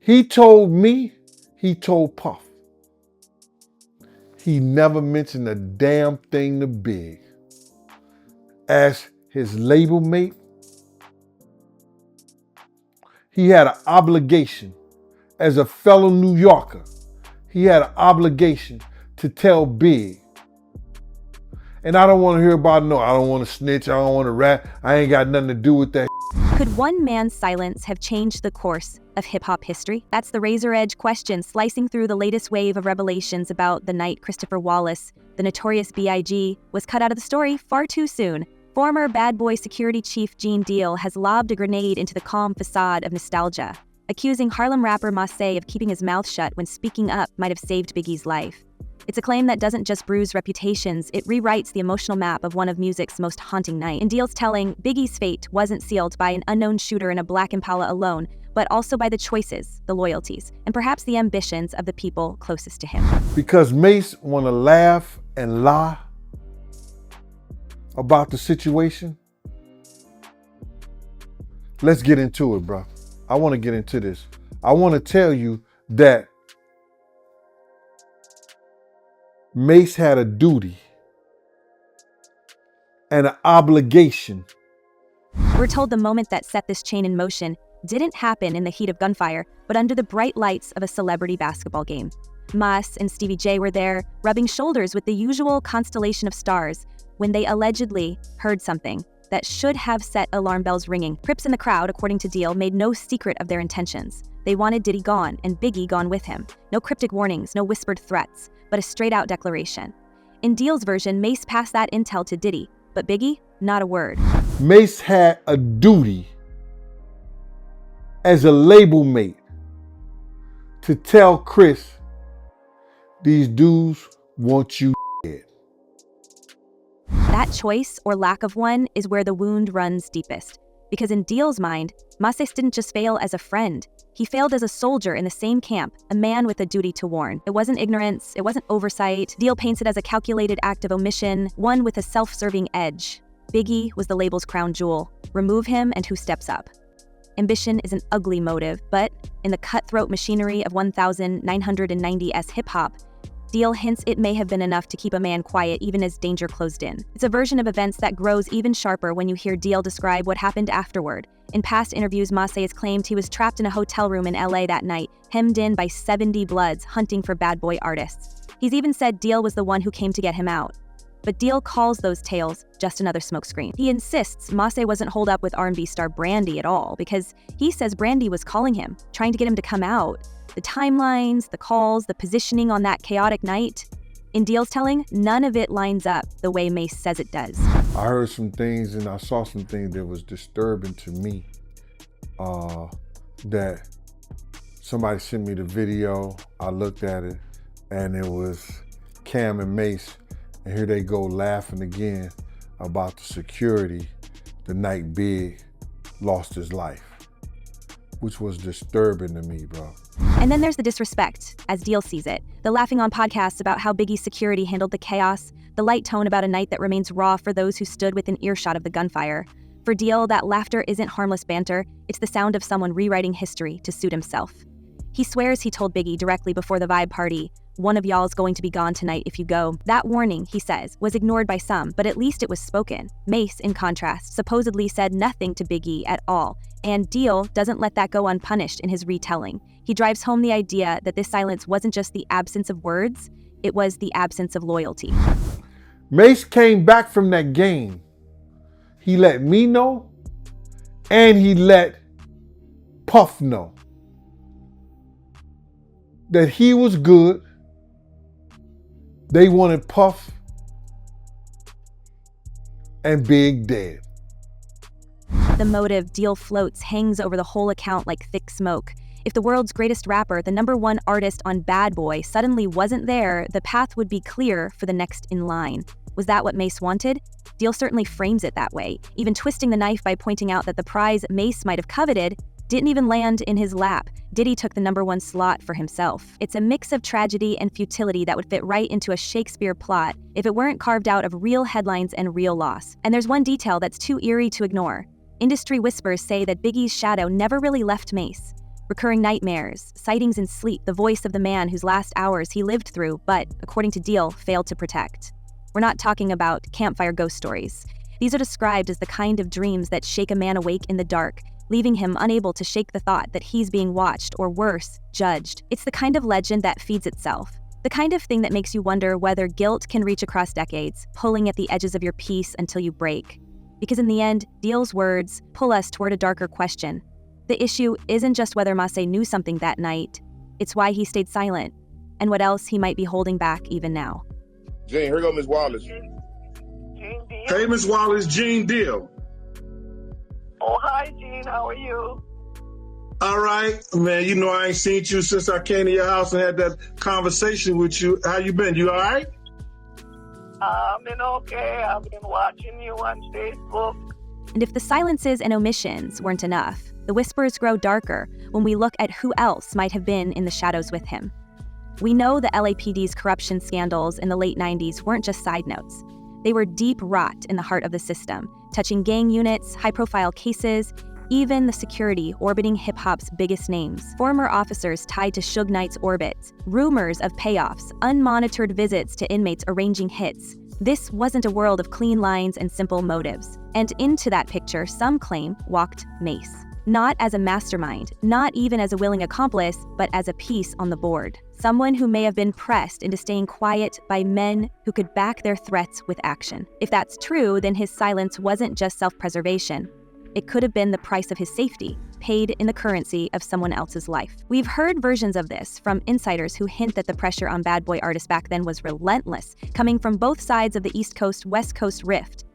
He told me, he told Puff. He never mentioned a damn thing to Big. As his label mate, he had an obligation. As a fellow New Yorker, he had an obligation to tell Big. And I don't want to hear about no, I don't want to snitch, I don't want to rat, I ain't got nothing to do with that. Could one man's silence have changed the course of hip-hop history? That's the razor-edge question slicing through the latest wave of revelations about the night Christopher Wallace, the notorious B.I.G., was cut out of the story far too soon. Former Bad Boy security chief Gene Deal has lobbed a grenade into the calm facade of nostalgia, accusing Harlem rapper Mase of keeping his mouth shut when speaking up might have saved Biggie's life. It's a claim that doesn't just bruise reputations, it rewrites the emotional map of one of music's most haunting nights. In Deal's telling, Biggie's fate wasn't sealed by an unknown shooter in a black Impala alone, but also by the choices, the loyalties, and perhaps the ambitions of the people closest to him. Because Mase want to laugh and lie about the situation, let's get into it, bro. I want to get into this. I want to tell you that Mase had a duty and an obligation. We're told the moment that set this chain in motion didn't happen in the heat of gunfire, but under the bright lights of a celebrity basketball game. Mase and Stevie J were there, rubbing shoulders with the usual constellation of stars, when they allegedly heard something that should have set alarm bells ringing. Crips in the crowd, according to Deal, made no secret of their intentions. They wanted Diddy gone and Biggie gone with him. No cryptic warnings, no whispered threats, but a straight-out declaration. In Deal's version, Mase passed that intel to Diddy, but Biggie, not a word. Mase had a duty as a label mate to tell Chris, these dudes want you dead. That choice, or lack of one, is where the wound runs deepest. Because in Deal's mind, Mase didn't just fail as a friend. He failed as a soldier in the same camp, a man with a duty to warn. It wasn't ignorance, it wasn't oversight. Deal paints it as a calculated act of omission, one with a self-serving edge. Biggie was the label's crown jewel. Remove him and who steps up? Ambition is an ugly motive, but in the cutthroat machinery of 1990s hip-hop, Deal hints it may have been enough to keep a man quiet even as danger closed in. It's a version of events that grows even sharper when you hear Deal describe what happened afterward. In past interviews, Mase has claimed he was trapped in a hotel room in LA that night, hemmed in by 70 Bloods hunting for bad boy artists. He's even said Deal was the one who came to get him out. But Deal calls those tales just another smokescreen. He insists Mase wasn't holed up with R&B star Brandy at all, because he says Brandy was calling him, trying to get him to come out. The timelines, the calls, the positioning on that chaotic night, in Deal's telling, none of it lines up the way Mase says it does. I heard some things and I saw some things that was disturbing to me. That somebody sent me the video, I looked at it, and it was Cam and Mase, and here they go laughing again about the security the night Big lost his life, which was disturbing to me, bro. And then there's the disrespect, as Deal sees it. The laughing on podcasts about how Biggie's security handled the chaos, the light tone about a night that remains raw for those who stood within earshot of the gunfire. For Deal, that laughter isn't harmless banter, it's the sound of someone rewriting history to suit himself. He swears he told Biggie directly before the vibe party, "One of y'all's going to be gone tonight if you go." That warning, he says, was ignored by some, but at least it was spoken. Mase, in contrast, supposedly said nothing to Biggie at all, and Deal doesn't let that go unpunished in his retelling. He drives home the idea that this silence wasn't just the absence of words, it was the absence of loyalty. Mase came back from that game. He let me know, and he let Puff know that he was good. They wanted Puff and Big dead. The motive Deal floats hangs over the whole account like thick smoke. If the world's greatest rapper, the #1 artist on Bad Boy, suddenly wasn't there, the path would be clear for the next in line. Was that what Mase wanted? Deal certainly frames it that way, even twisting the knife by pointing out that the prize Mase might have coveted didn't even land in his lap. Diddy took the #1 slot for himself. It's a mix of tragedy and futility that would fit right into a Shakespeare plot if it weren't carved out of real headlines and real loss. And there's one detail that's too eerie to ignore. Industry whispers say that Biggie's shadow never really left Mase. Recurring nightmares, sightings in sleep, the voice of the man whose last hours he lived through, but, according to Deal, failed to protect. We're not talking about campfire ghost stories. These are described as the kind of dreams that shake a man awake in the dark, leaving him unable to shake the thought that he's being watched, or worse, judged. It's the kind of legend that feeds itself. The kind of thing that makes you wonder whether guilt can reach across decades, pulling at the edges of your peace until you break. Because in the end, Deal's words pull us toward a darker question. The issue isn't just whether Mase knew something that night, it's why he stayed silent, and what else he might be holding back even now. Gene, here go Miss Wallace. Hey, Miss Wallace, Gene Deal. Oh, hi, Gene. How are you? All right, man. You know I ain't seen you since I came to your house and had that conversation with you. How you been? You all right? I've been okay. I've been watching you on Facebook. And if the silences and omissions weren't enough, the whispers grow darker when we look at who else might have been in the shadows with him. We know the LAPD's corruption scandals in the late 90s weren't just side notes. They were deep rot in the heart of the system, touching gang units, high-profile cases, even the security orbiting hip-hop's biggest names. Former officers tied to Suge Knight's orbits, rumors of payoffs, unmonitored visits to inmates arranging hits. This wasn't a world of clean lines and simple motives. And into that picture, some claim, walked Mase. Not as a mastermind, not even as a willing accomplice, but as a piece on the board. Someone who may have been pressed into staying quiet by men who could back their threats with action. If that's true, then his silence wasn't just self-preservation. It could have been the price of his safety, paid in the currency of someone else's life. We've heard versions of this from insiders who hint that the pressure on bad boy artists back then was relentless, coming from both sides of the East Coast-West Coast rift.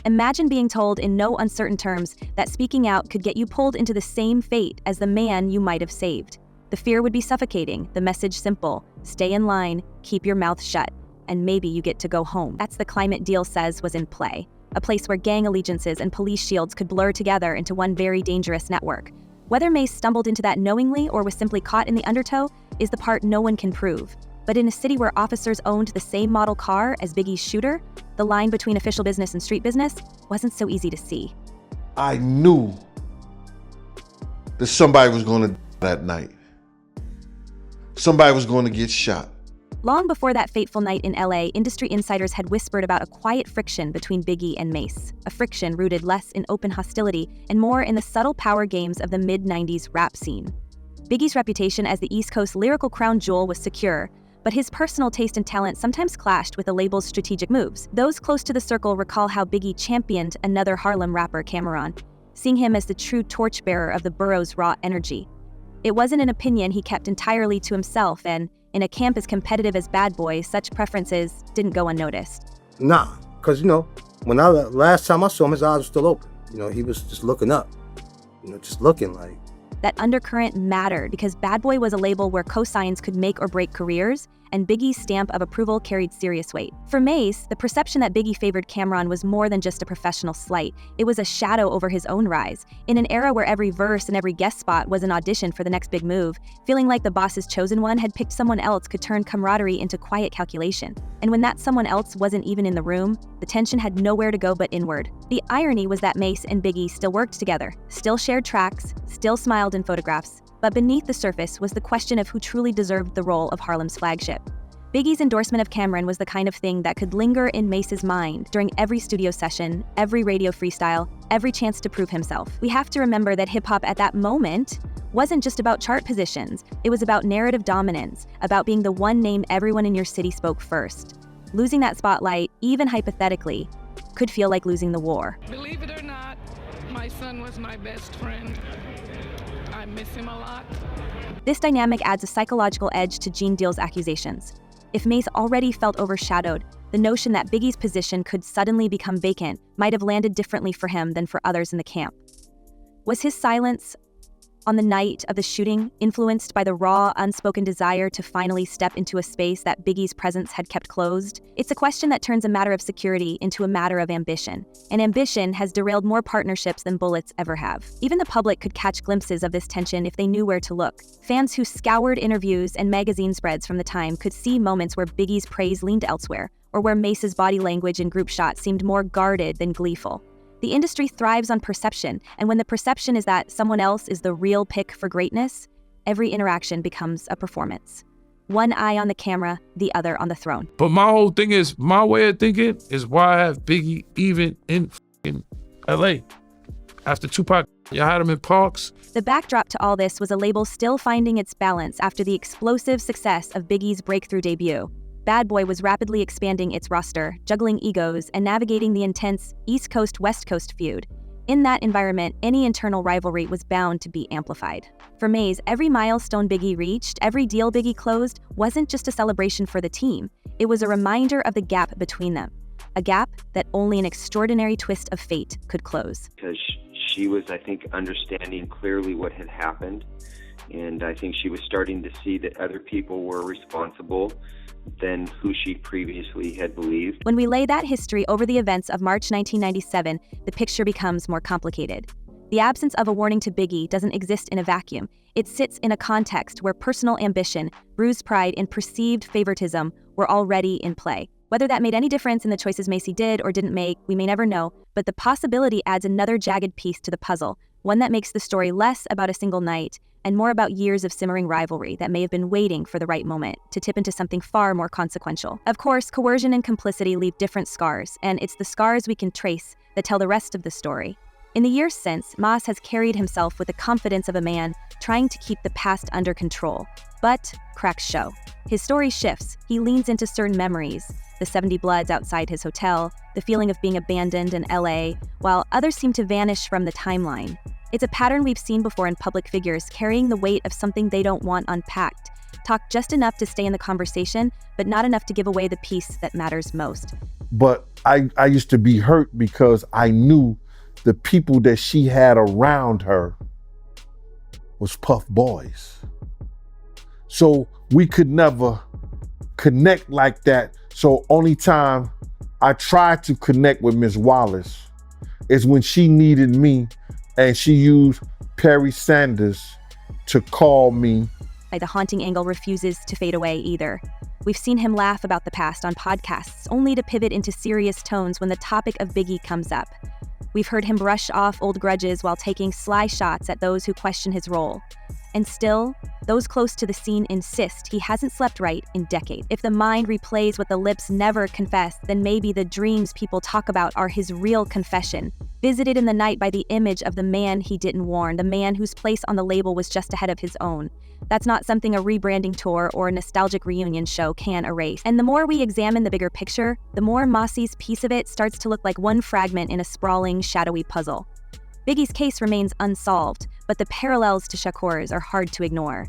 Imagine being told in no uncertain terms that speaking out could get you pulled into the same fate as the man you might have saved. The fear would be suffocating, the message simple: stay in line, keep your mouth shut, and maybe you get to go home. That's the climate Deal says was in play, a place where gang allegiances and police shields could blur together into one very dangerous network. Whether Mase stumbled into that knowingly or was simply caught in the undertow is the part no one can prove. But in a city where officers owned the same model car as Biggie's shooter, the line between official business and street business wasn't so easy to see. I knew that somebody was going to die that night. Somebody was going to get shot. Long before that fateful night in LA, industry insiders had whispered about a quiet friction between Biggie and Mase, a friction rooted less in open hostility and more in the subtle power games of the mid-90s rap scene. Biggie's reputation as the East Coast lyrical crown jewel was secure, but his personal taste and talent sometimes clashed with the label's strategic moves. Those close to the circle recall how Biggie championed another Harlem rapper, Cameron, seeing him as the true torchbearer of the borough's raw energy. It wasn't an opinion he kept entirely to himself, and in a camp as competitive as Bad Boy, such preferences didn't go unnoticed. Nah, because, when last time I saw him, his eyes were still open. He was just looking up, just looking like. That undercurrent mattered because Bad Boy was a label where cosigns could make or break careers, and Biggie's stamp of approval carried serious weight. For Mase, the perception that Biggie favored Cameron was more than just a professional slight. It was a shadow over his own rise. In an era where every verse and every guest spot was an audition for the next big move, feeling like the boss's chosen one had picked someone else could turn camaraderie into quiet calculation. And when that someone else wasn't even in the room, the tension had nowhere to go but inward. The irony was that Mase and Biggie still worked together, still shared tracks, still smiled in photographs. But beneath the surface was the question of who truly deserved the role of Harlem's flagship. Biggie's endorsement of Cameron was the kind of thing that could linger in Mase's mind during every studio session, every radio freestyle, every chance to prove himself. We have to remember that hip-hop at that moment wasn't just about chart positions. It was about narrative dominance, about being the one name everyone in your city spoke first. Losing that spotlight, even hypothetically, could feel like losing the war. Believe it or not, my son was my best friend. I miss him a lot. This dynamic adds a psychological edge to Gene Deal's accusations. If Mase already felt overshadowed, the notion that Biggie's position could suddenly become vacant might have landed differently for him than for others in the camp. Was his silence on the night of the shooting influenced by the raw, unspoken desire to finally step into a space that Biggie's presence had kept closed? It's a question that turns a matter of security into a matter of ambition. And ambition has derailed more partnerships than bullets ever have. Even the public could catch glimpses of this tension if they knew where to look. Fans who scoured interviews and magazine spreads from the time could see moments where Biggie's praise leaned elsewhere, or where Mase's body language in group shots seemed more guarded than gleeful. The industry thrives on perception, and when the perception is that someone else is the real pick for greatness, every interaction becomes a performance. One eye on the camera, the other on the throne. But my whole thing is, my way of thinking is why I have Biggie even in LA. After Tupac, you had him in parks. The backdrop to all this was a label still finding its balance after the explosive success of Biggie's breakthrough debut. Bad Boy was rapidly expanding its roster, juggling egos, and navigating the intense East Coast-West Coast feud. In that environment, any internal rivalry was bound to be amplified. For Mase, every milestone Biggie reached, every deal Biggie closed, wasn't just a celebration for the team. It was a reminder of the gap between them. A gap that only an extraordinary twist of fate could close. Because she was, I think, understanding clearly what had happened. And I think she was starting to see that other people were responsible than who she previously had believed. When we lay that history over the events of March 1997, the picture becomes more complicated. The absence of a warning to Biggie doesn't exist in a vacuum. It sits in a context where personal ambition, bruised pride, and perceived favoritism were already in play. Whether that made any difference in the choices Mase did or didn't make, we may never know, but the possibility adds another jagged piece to the puzzle, one that makes the story less about a single night and more about years of simmering rivalry that may have been waiting for the right moment to tip into something far more consequential. Of course, coercion and complicity leave different scars, and it's the scars we can trace that tell the rest of the story. In the years since, Mase has carried himself with the confidence of a man trying to keep the past under control. But cracks show. His story shifts. He leans into certain memories, the 70 Bloods outside his hotel, the feeling of being abandoned in LA, while others seem to vanish from the timeline. It's a pattern we've seen before in public figures carrying the weight of something they don't want unpacked. Talk just enough to stay in the conversation, but not enough to give away the piece that matters most. But I used to be hurt because I knew the people that she had around her was Puff Boys. So we could never connect like that. So only time I tried to connect with Miss Wallace is when she needed me and she used Perry Sanders to call me. The haunting angle refuses to fade away either. We've seen him laugh about the past on podcasts, only to pivot into serious tones when the topic of Biggie comes up. We've heard him brush off old grudges while taking sly shots at those who question his role. And still, those close to the scene insist he hasn't slept right in decades. If the mind replays what the lips never confess, then maybe the dreams people talk about are his real confession, visited in the night by the image of the man he didn't warn, the man whose place on the label was just ahead of his own. That's not something a rebranding tour or a nostalgic reunion show can erase. And the more we examine the bigger picture, the more Mase's piece of it starts to look like one fragment in a sprawling, shadowy puzzle. Biggie's case remains unsolved, but the parallels to Shakur's are hard to ignore.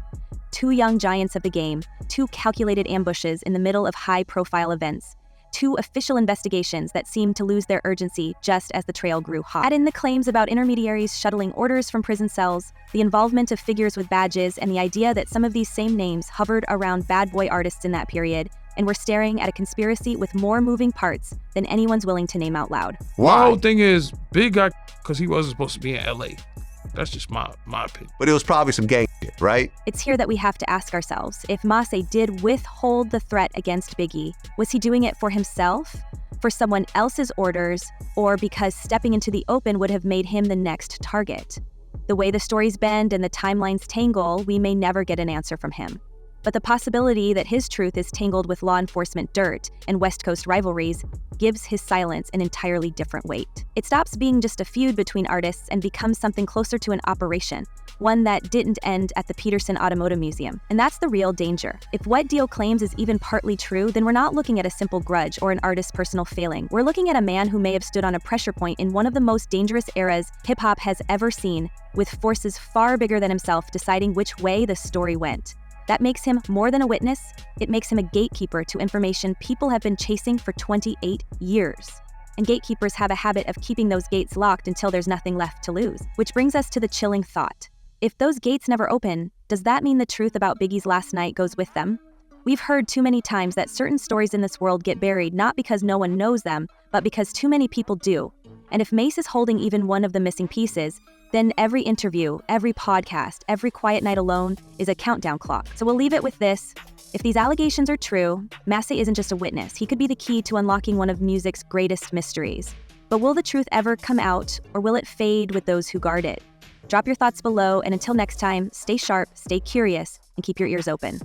Two young giants of the game, two calculated ambushes in the middle of high-profile events, two official investigations that seemed to lose their urgency just as the trail grew hot. Add in the claims about intermediaries shuttling orders from prison cells, the involvement of figures with badges, and the idea that some of these same names hovered around bad boy artists in that period, and we're staring at a conspiracy with more moving parts than anyone's willing to name out loud. My whole thing is, Big got because he wasn't supposed to be in LA. That's just my opinion. But it was probably some gang shit, right? It's here that we have to ask ourselves, if Mase did withhold the threat against Biggie, was he doing it for himself, for someone else's orders, or because stepping into the open would have made him the next target? The way the stories bend and the timelines tangle, we may never get an answer from him. But the possibility that his truth is tangled with law enforcement dirt and West Coast rivalries gives his silence an entirely different weight. It stops being just a feud between artists and becomes something closer to an operation, one that didn't end at the Peterson Automotive Museum. And that's the real danger. If what Deal claims is even partly true, then we're not looking at a simple grudge or an artist's personal failing. We're looking at a man who may have stood on a pressure point in one of the most dangerous eras hip-hop has ever seen, with forces far bigger than himself deciding which way the story went. That makes him more than a witness. It makes him a gatekeeper to information people have been chasing for 28 years. And gatekeepers have a habit of keeping those gates locked until there's nothing left to lose. Which brings us to the chilling thought. If those gates never open, does that mean the truth about Biggie's last night goes with them? We've heard too many times that certain stories in this world get buried not because no one knows them, but because too many people do. And if Mase is holding even one of the missing pieces, then every interview, every podcast, every quiet night alone is a countdown clock. So we'll leave it with this. If these allegations are true, Mase isn't just a witness. He could be the key to unlocking one of music's greatest mysteries. But will the truth ever come out, or will it fade with those who guard it? Drop your thoughts below, and until next time, stay sharp, stay curious, and keep your ears open.